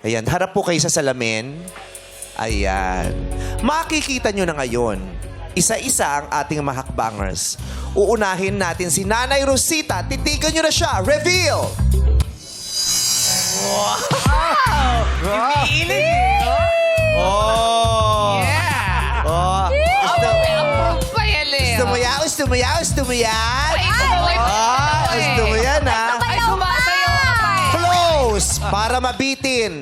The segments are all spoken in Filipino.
Ayan, harap po kayo sa salamin. Ayan. Makikita nyo na ngayon, isa-isa ang ating mga hakbangers. Uunahin natin si Nanay Rosita. Titigan nyo na siya. Reveal! Umiiling eh. Oh! Yeah! Oh! Approve pa yan eh. Gusto mo yan? Ay, kumuhay pa Ah, yan eh. gusto mo yan, ha? Ay, sumasayaw ka eh. Close! Para mabitin.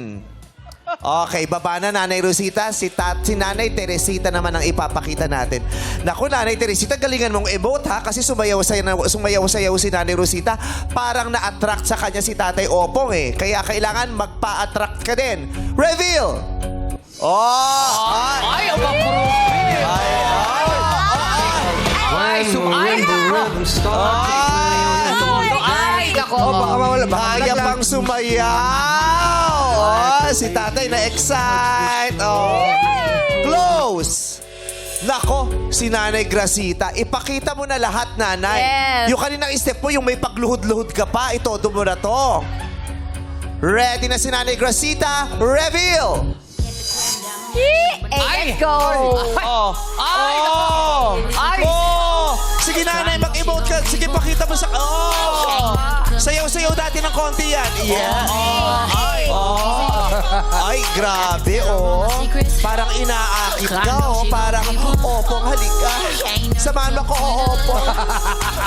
Okay, baba na Nanay Rosita. Si Nanay Teresita naman ang ipapakita natin. Naku, Nanay Teresita, galingan mong emote ha kasi sumayaw-sayaw si Nanay Rosita. Parang na-attract sa kanya si Tatay Opong eh. Kaya kailangan magpa-attract ka din. Reveal! Oh! Ay, approve pa yan eh. Ay, Ay, nako. Kaya pang sumayaw! Oh, si tatay na-excite. Oh. Close! Nako, si Nanay Gracita. Ipakita mo na lahat, Nanay. Yes. Yung kaninang step mo, yung may pagluhod-luhod ka pa, itodo mo na to. Ready na si Nanay Gracita? Reveal! Let's go! Oh! Ay, Oh! Ay! Oh! Sige, Nanay, mag-emote ka. Sige, pakita mo sa... Oh! Sayaw-sayaw natin ng konti yan. Yeah. Oh! Ay, grabe, oh. Parang inaakit ka, oh. Parang, opong, halika. Samahan mo ko, opong.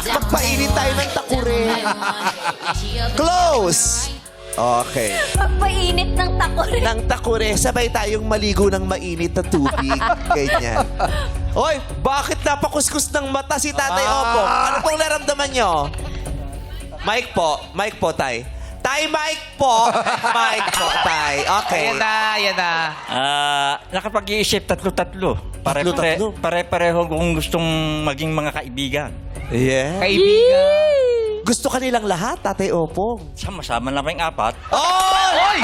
Magpainit tayo ng takure. Close! Okay. Pagpainit ng takore. Ng takure, sabay tayong maligo ng mainit na tubig. Ganyan. Oy, bakit napakuskus ng mata si Tatay Opong? Ano pong naramdaman nyo? Mic po, Tay. Tay, mic po. Mic po, Tay. Okay. Ayan na, ayan na. Nakapag-iisip tatlo-tatlo. Tatlo-tatlo? Pare-pareho kung gustong maging mga kaibigan. Yeah. Kaibigan. Gusto ka nilang lahat, Tatay Opong. Sama-sama na kaming apat. Oh! Hoy!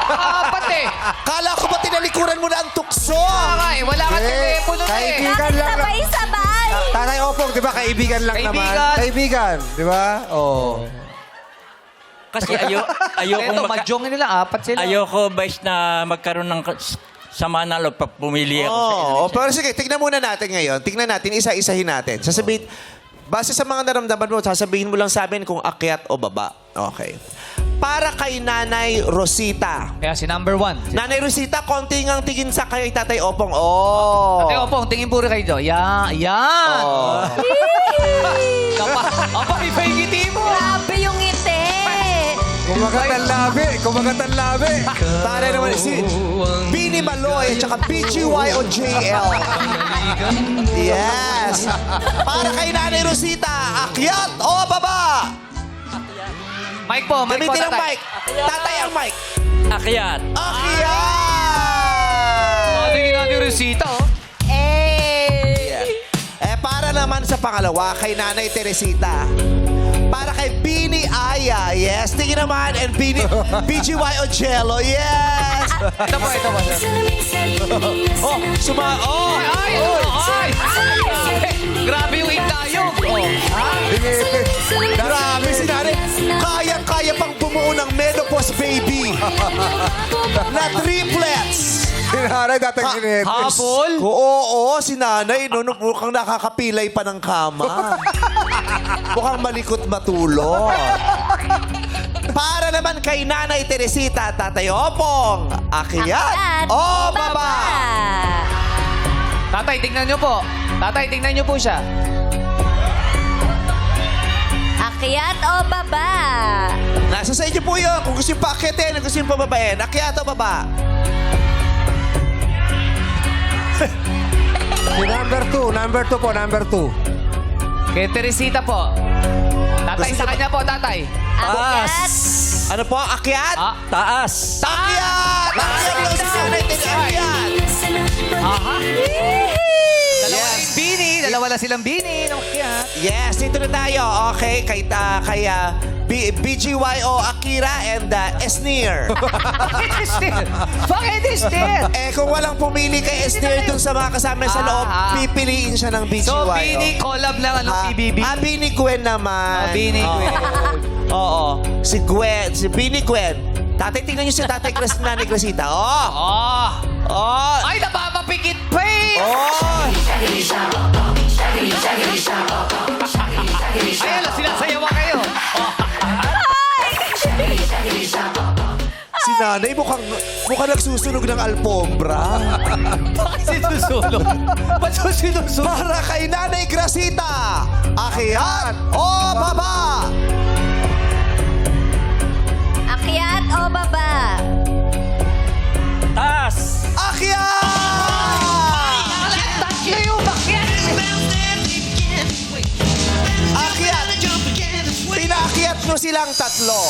Apat eh. Kala ko ba tinalikuran mo na ang tukso? Tama eh, wala ka telepono na eh. Kaibigan lang. Sabay-sabay! Tatay Opong, di ba? Kaibigan lang naman. Kaibigan. Kaibigan, di ba? Oo. Kasi ayoko Ito, mahjongin nila, apat sila. ayoko bais na magkaroon ng sama na loob pag pumili ako sa Oo, pero sige, tignan muna natin ngayon. Tignan natin, isa-isahin natin. Sasabihin, base sa mga naramdaman mo, sasabihin mo lang sa amin kung akyat o baba. Okay. Para kay Nanay Rosita. Kaya si number 1. Nanay Rosita, konti ngang tingin sa kay Tatay Opong. Oh! Ate Opong, tingin puro kayo dyan. Yan. Oh. Apa, iba yung ngiti mo. Grabe yung ngiti! Kumagat ang labi. Kumagat ang labi. Para naman si Bini Maloy at saka BGY o JL. Yes! Para kay Nanay Rosita, akyat o baba? Mic po, mic po, Gamitin ang tatay. mic. Tatay ang mic. akyat. Akyat! Tingin natin yung resita, oh. Para naman sa pangalawa, kay Nanay Teresita. Para kay Bini Aya, yes. Tingin naman. And BGY Ocello, yes. Ito po. Oh, Ay! Grabe yung hintayog. grabe si Nanay. Kaya pang bumuo ng menopause baby. Na triplets. Sinanay datang kinetis. Habol. Oo, si Nanay, no, mukhang nakakapilay pa ng kama. Mukhang malikot matulog. Para naman kay Nanay Teresita, Tatay Opong, akyat o baba? Tatay, tingnan nyo po. Tatay, tingnan nyo po siya. Akyat o baba? Nasa sa inyo po yun. Kung gusto yung paakyatin, kung gusto yung pababain, akyat o baba? Si number 2 po, number 2. Kay Teresita po. Tatay, sa kanya po, tatay. Akyat? Ano po, akyat? Taas. Akyat! Akyat daw si Nanay Teresita. Akyat! Aha. Dalawa na yung bini. Dalawa na silang bini. Yes, dito na tayo. Okay, kay BGY o Akira and Esnir. Bakit is this? Kung walang pumili kay Esnir dun sa mga kasama sa loob, pipiliin siya ng BGY. So, bini, collab lang, ano, PBB? Bini Gwen naman. Bini, Gwen. Oo. Si Bini Gwen. Tatay, tingnan niyo si Tatay Nanay Cresita. Oh! Oh! Oh! Ay, napapapikit pa eh! Oh! Ayan na, sinasayawan kayo. Si Nanay mukhang nagsusunog ng alpombra. Bakit sinusulong? Ba't sinusulong? Para kay Nanay Cresita, akyat o baba? Akyat o baba? Taas! Akyat! Tatlo yung bakit! Akyat! Pinaakyat nyo silang tatlo.